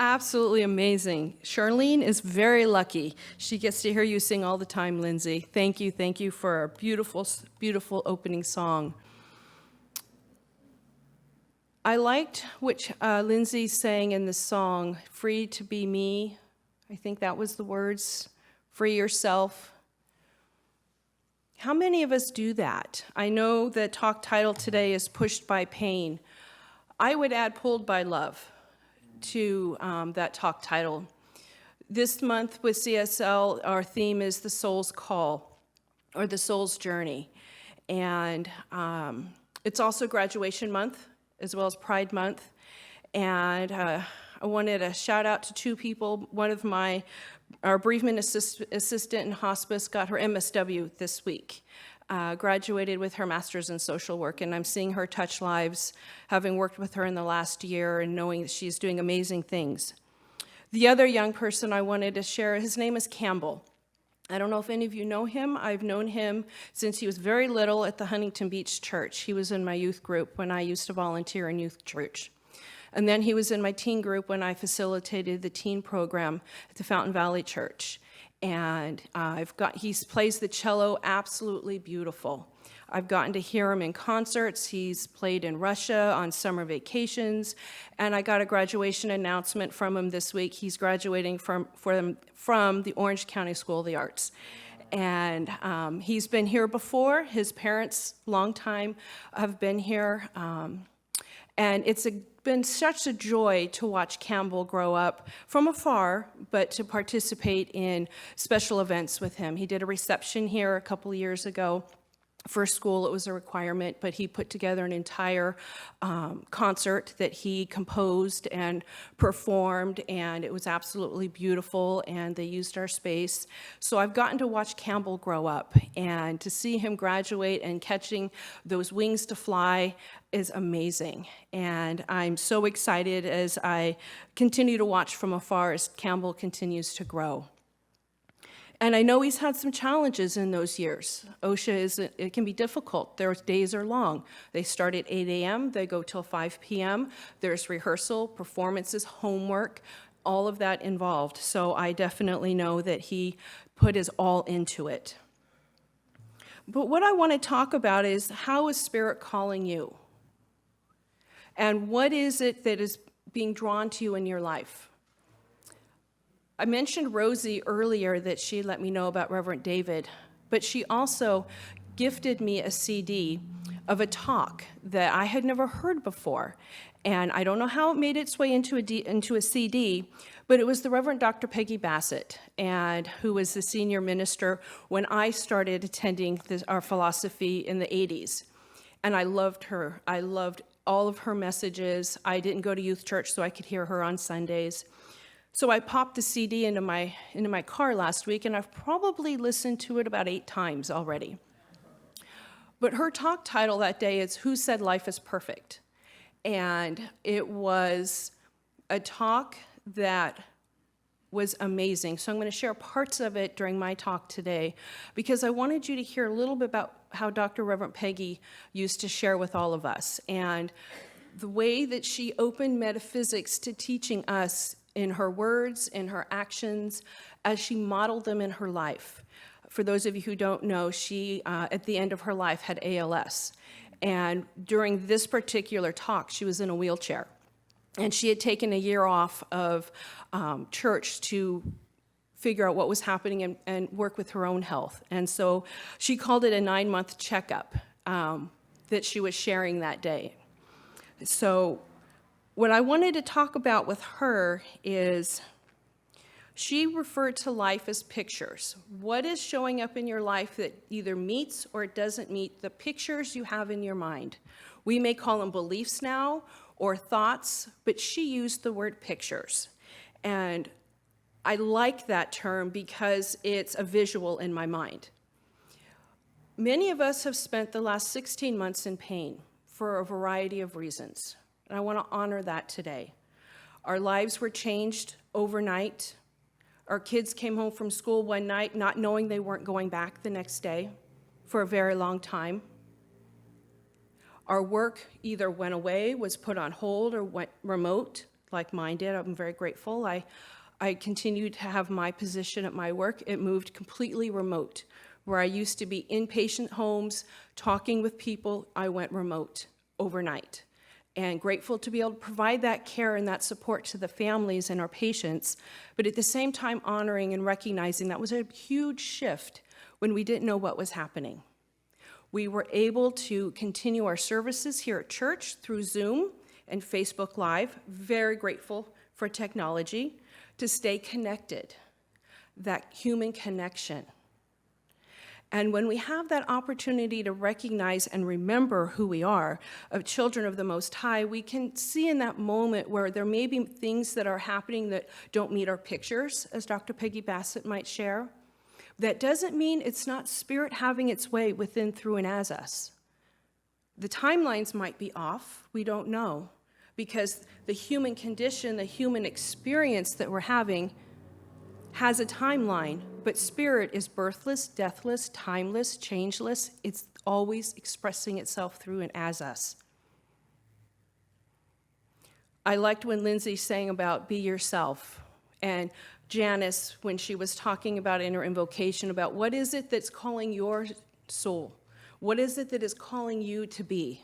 Absolutely amazing. Charlene is very lucky. She gets to hear you sing all the time, Lindsay. Thank you for a beautiful, beautiful opening song. I liked what Lindsay sang in the song, "Free to be me." I think that was the words, "Free yourself." How many of us do that? I know the talk title today is "Pushed by Pain." I would add "Pulled by Love" to that talk title. This month with CSL, our theme is the soul's call, or the soul's journey. And it's also graduation month, as well as Pride Month. And I wanted to shout out to two people. One of our bereavement assistant in hospice got her MSW this week. Graduated with her master's in social work, and I'm seeing her touch lives, having worked with her in the last year and knowing that she's doing amazing things. The other young person I wanted to share, his name is Campbell. I don't know if any of you know him. I've known him since he was very little at the Huntington Beach Church. He was in my youth group when I used to volunteer in youth church. And then he was in my teen group when I facilitated the teen program at the Fountain Valley Church. And he plays the cello absolutely beautiful. I've gotten to hear him in concerts. He's played in Russia on summer vacations, and I got a graduation announcement from him this week. He's graduating from the Orange County School of the Arts. And he's been here before. His parents, long time, have been here. And it's been such a joy to watch Campbell grow up from afar, but to participate in special events with him. He did a reception here a couple of years ago. For school, it was a requirement, but he put together an entire concert that he composed and performed, and it was absolutely beautiful, and they used our space. So I've gotten to watch Campbell grow up, and to see him graduate and catching those wings to fly is amazing. And I'm so excited as I continue to watch from afar as Campbell continues to grow. And I know he's had some challenges in those years. OSHA it can be difficult. Their days are long. They start at 8 a.m., they go till 5 p.m. There's rehearsal, performances, homework, all of that involved. So I definitely know that he put his all into it. But what I want to talk about is, how is Spirit calling you? And what is it that is being drawn to you in your life? I mentioned Rosie earlier that she let me know about Reverend David, but she also gifted me a CD of a talk that I had never heard before. And I don't know how it made its way into a CD, but it was the Reverend Dr. Peggy Bassett, who was the senior minister when I started attending our philosophy in the 80s. And I loved her. I loved all of her messages. I didn't go to youth church, so I could hear her on Sundays. So I popped the CD into my car last week, and I've probably listened to it about 8 times already. But her talk title that day is "Who Said Life is Perfect?" And it was a talk that was amazing. So I'm going to share parts of it during my talk today, because I wanted you to hear a little bit about how Dr. Reverend Peggy used to share with all of us, and the way that she opened metaphysics to teaching us in her words, in her actions, as she modeled them in her life. For those of you who don't know, she, at the end of her life, had ALS. And during this particular talk, she was in a wheelchair. And she had taken a year off of church to figure out what was happening and work with her own health. And so she called it a 9-month checkup that she was sharing that day. So what I wanted to talk about with her is, she referred to life as pictures. What is showing up in your life that either meets or it doesn't meet the pictures you have in your mind? We may call them beliefs now or thoughts, but she used the word pictures. And I like that term because it's a visual in my mind. Many of us have spent the last 16 months in pain for a variety of reasons. And I want to honor that today. Our lives were changed overnight. Our kids came home from school one night not knowing they weren't going back the next day for a very long time. Our work either went away, was put on hold, or went remote like mine did. I'm very grateful. I continued to have my position at my work. It moved completely remote. Where I used to be in patient homes, talking with people, I went remote overnight. And grateful to be able to provide that care and that support to the families and our patients, but at the same time honoring and recognizing that was a huge shift when we didn't know what was happening. We were able to continue our services here at church through Zoom and Facebook Live. Very grateful for technology to stay connected, that human connection. And when we have that opportunity to recognize and remember who we are, of children of the Most High, we can see in that moment where there may be things that are happening that don't meet our pictures, as Dr. Peggy Bassett might share. That doesn't mean it's not Spirit having its way within, through, and as us. The timelines might be off, we don't know, because the human condition, the human experience that we're having has a timeline, but Spirit is birthless, deathless, timeless, changeless. It's always expressing itself through and as us. I liked when Lindsay sang about be yourself, and Janice, when she was talking about in her invocation about what is it that's calling your soul? What is it that is calling you to be?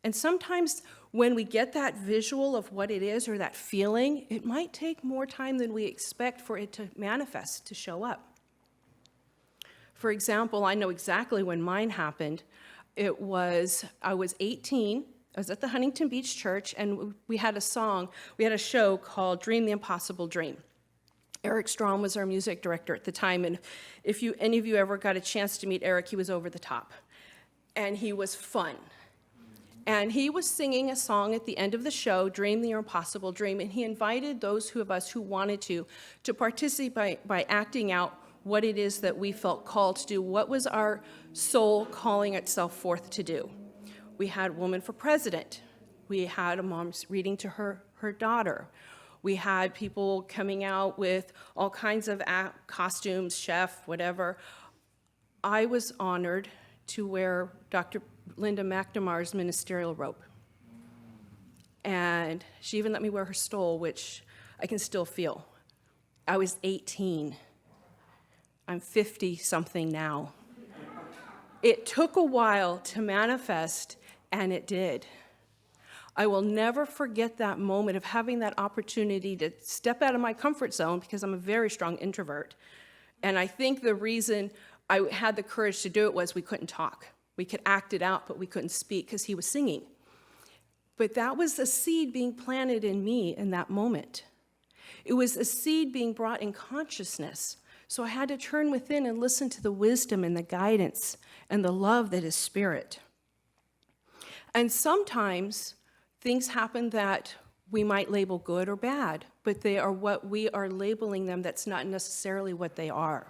And sometimes when we get that visual of what it is or that feeling, it might take more time than we expect for it to manifest, to show up. For example, I know exactly when mine happened. I was 18. I was at the Huntington Beach Church, and we had a show called Dream the Impossible Dream. Eric Strom was our music director at the time, and if any of you ever got a chance to meet Eric, he was over the top. And he was fun. And he was singing a song at the end of the show, Dream the Impossible Dream, and he invited those of us who wanted to participate by acting out what it is that we felt called to do, what was our soul calling itself forth to do. We had Woman for President. We had a mom reading to her daughter. We had people coming out with all kinds of costumes, chef, whatever. I was honored to wear Dr. Linda McNamar's ministerial robe. And she even let me wear her stole, which I can still feel. I was 18. I'm 50-something now. It took a while to manifest, and it did. I will never forget that moment of having that opportunity to step out of my comfort zone, because I'm a very strong introvert. And I think the reason I had the courage to do it was we couldn't talk. We could act it out, but we couldn't speak because he was singing. But that was a seed being planted in me in that moment. It was a seed being brought in consciousness. So I had to turn within and listen to the wisdom and the guidance and the love that is Spirit. And sometimes things happen that we might label good or bad, but they are what we are labeling them. That's not necessarily what they are.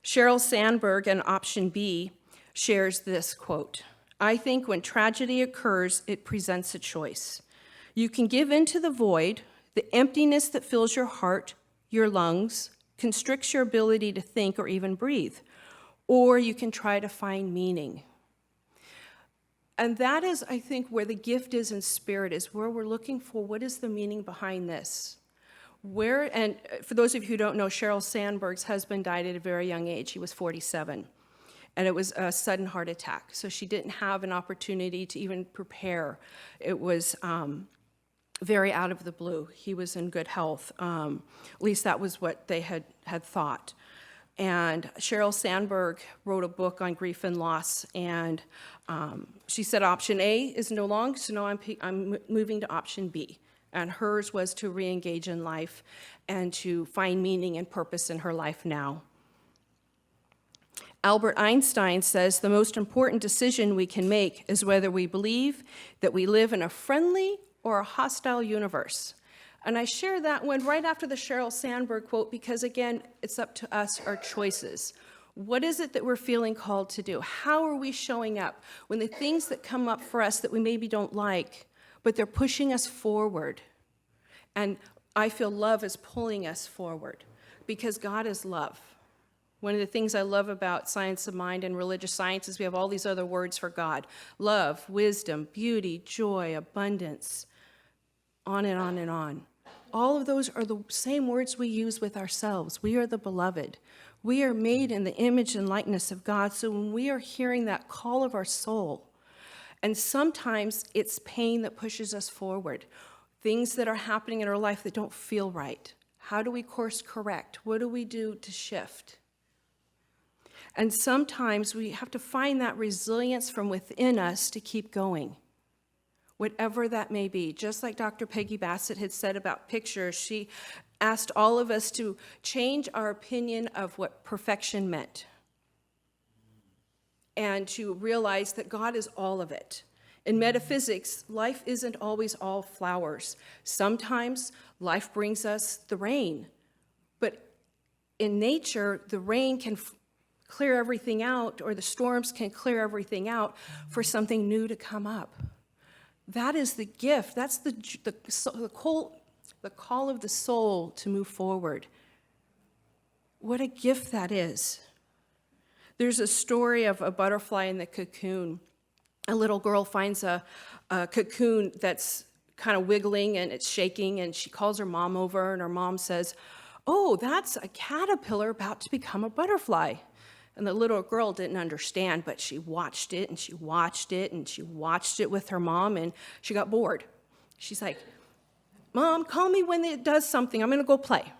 Sheryl Sandberg in Option B shares this quote, "I think when tragedy occurs, it presents a choice. You can give in to the void, the emptiness that fills your heart, your lungs, constricts your ability to think or even breathe, or you can try to find meaning." And that is, I think, where the gift is in Spirit, is where we're looking for what is the meaning behind this. And for those of you who don't know, Sheryl Sandberg's husband died at a very young age. He was 47. And it was a sudden heart attack. So she didn't have an opportunity to even prepare. It was very out of the blue. He was in good health. At least that was what they had thought. And Sheryl Sandberg wrote a book on grief and loss. And she said option A is no longer, so now I'm moving to option B. And hers was to re-engage in life and to find meaning and purpose in her life now. Albert Einstein says the most important decision we can make is whether we believe that we live in a friendly or a hostile universe. And I share that one right after the Sheryl Sandberg quote because, again, it's up to us, our choices. What is it that we're feeling called to do? How are we showing up when the things that come up for us that we maybe don't like, but they're pushing us forward? And I feel love is pulling us forward because God is love. One of the things I love about science of mind and religious science is we have all these other words for God. Love, wisdom, beauty, joy, abundance, on and on and on. All of those are the same words we use with ourselves. We are the beloved. We are made in the image and likeness of God. So when we are hearing that call of our soul, and sometimes it's pain that pushes us forward, things that are happening in our life that don't feel right. How do we course correct? What do we do to shift? And sometimes we have to find that resilience from within us to keep going, whatever that may be. Just like Dr. Peggy Bassett had said about pictures, she asked all of us to change our opinion of what perfection meant and to realize that God is all of it. In metaphysics, life isn't always all flowers. Sometimes life brings us the rain, but in nature, the rain can clear everything out, or the storms can clear everything out for something new to come up. That is the gift. That's the call of the soul to move forward. What a gift that is. There's a story of a butterfly in the cocoon. A little girl finds a cocoon that's kind of wiggling and it's shaking, and she calls her mom over, and her mom says, "Oh, that's a caterpillar about to become a butterfly." And the little girl didn't understand, but she watched it, and she watched it, and she watched it with her mom, and she got bored. She's like, "Mom, call me when it does something. I'm going to go play."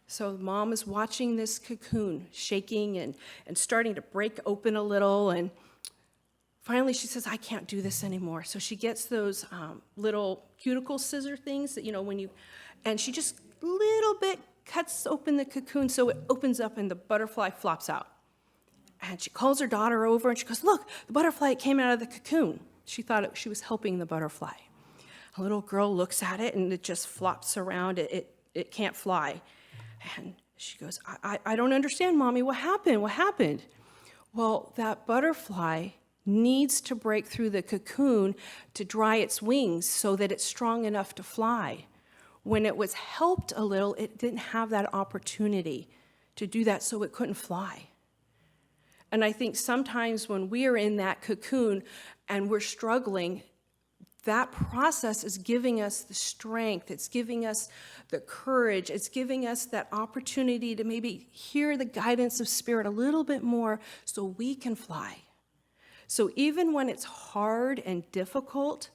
So mom is watching this cocoon shaking and starting to break open a little, and finally she says, "I can't do this anymore." So she gets those little cuticle scissor things that, and she just little bit cuts open the cocoon so it opens up and the butterfly flops out. And she calls her daughter over and she goes, "Look, the butterfly came out of the cocoon." She thought she was helping the butterfly. A little girl looks at it and it just flops around. It can't fly. And she goes, I don't understand, Mommy. What happened? What happened? Well, that butterfly needs to break through the cocoon to dry its wings so that it's strong enough to fly. When it was helped a little, it didn't have that opportunity to do that, so it couldn't fly. And I think sometimes when we are in that cocoon and we're struggling, that process is giving us the strength, it's giving us the courage, it's giving us that opportunity to maybe hear the guidance of Spirit a little bit more so we can fly. So even when it's hard and difficult,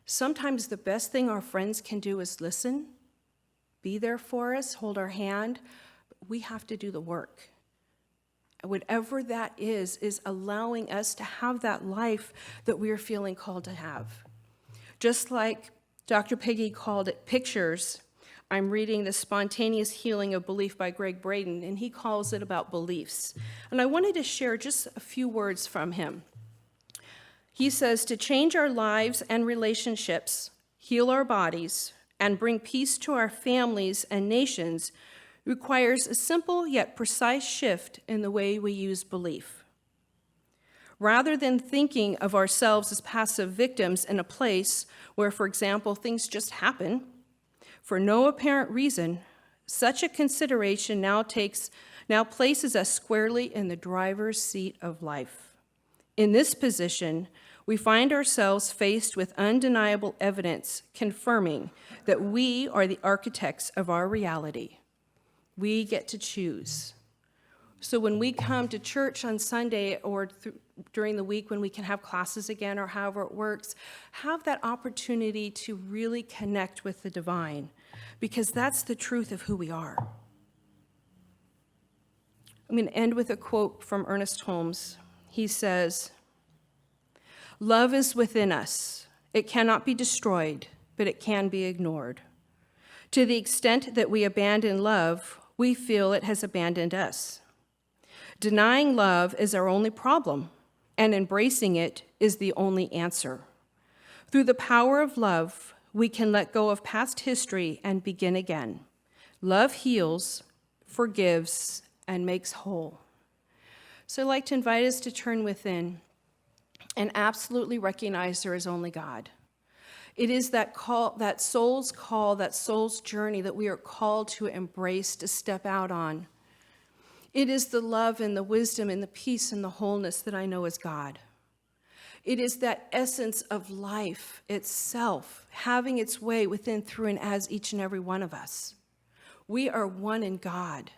sometimes the best thing our friends can do is listen, be there for us, hold our hand. We have to do the work. Whatever that is allowing us to have that life that we are feeling called to have. Just like Dr. Peggy called it pictures, I'm reading The Spontaneous Healing of Belief by Greg Braden, and he calls it about beliefs. And I wanted to share just a few words from him. He says, to change our lives and relationships, heal our bodies, and bring peace to our families and nations requires a simple yet precise shift in the way we use belief. Rather than thinking of ourselves as passive victims in a place where, for example, things just happen for no apparent reason, such a consideration now places us squarely in the driver's seat of life. In this position, we find ourselves faced with undeniable evidence confirming that we are the architects of our reality. We get to choose. So when we come to church on Sunday or during the week when we can have classes again or however it works, have that opportunity to really connect with the divine, because that's the truth of who we are. I'm going to end with a quote from Ernest Holmes. He says, "Love is within us. It cannot be destroyed, but it can be ignored. To the extent that we abandon love, we feel it has abandoned us. Denying love is our only problem, and embracing it is the only answer. Through the power of love, we can let go of past history and begin again. Love heals, forgives, and makes whole." So I'd like to invite us to turn within and absolutely recognize there is only God. It is that call, that soul's journey that we are called to embrace, to step out on. It is the love and the wisdom and the peace and the wholeness that I know is God. It is that essence of life itself, having its way within, through, and as each and every one of us. We are one in God.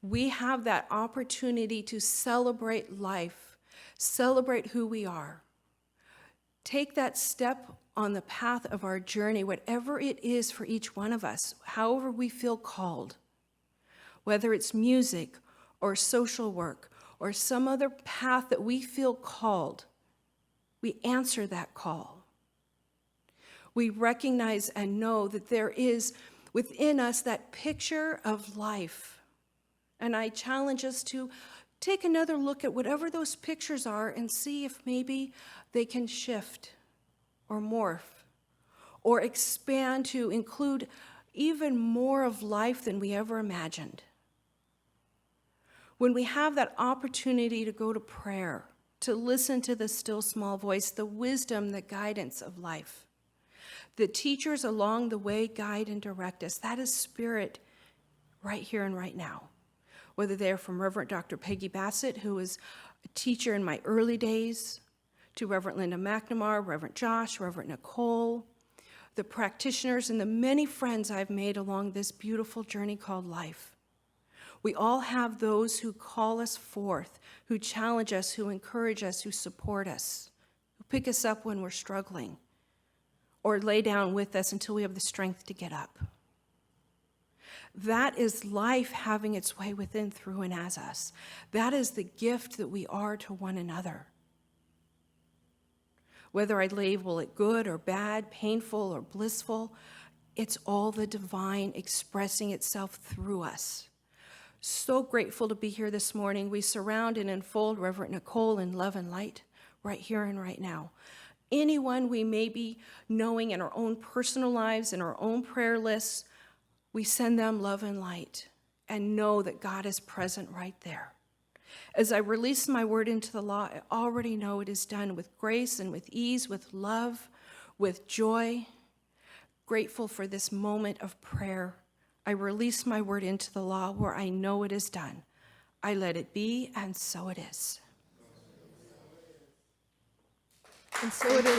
We have that opportunity to celebrate life, celebrate who we are. Take that step on the path of our journey, whatever it is for each one of us, however we feel called, whether it's music or social work or some other path that we feel called, we answer that call. We recognize and know that there is within us that picture of life. And I challenge us to take another look at whatever those pictures are and see if maybe they can shift or morph or expand to include even more of life than we ever imagined. When we have that opportunity to go to prayer, to listen to the still small voice, the wisdom, the guidance of life, the teachers along the way guide and direct us. That is Spirit right here and right now. Whether they're from Reverend Dr. Peggy Bassett, who was a teacher in my early days, to Reverend Linda McNamara, Reverend Josh, Reverend Nicole, the practitioners and the many friends I've made along this beautiful journey called life. We all have those who call us forth, who challenge us, who encourage us, who support us, who pick us up when we're struggling, or lay down with us until we have the strength to get up. That is life having its way within, through, and as us. That is the gift that we are to one another. Whether I label it good or bad, painful or blissful, it's all the divine expressing itself through us. So grateful to be here this morning. We surround and enfold Reverend Nicole in love and light right here and right now. Anyone we may be knowing in our own personal lives, in our own prayer lists, we send them love and light and know that God is present right there. As I release my word into the law, I already know it is done with grace and with ease, with love, with joy. Grateful for this moment of prayer. I release my word into the law where I know it is done. I let it be, and so it is. And so it is.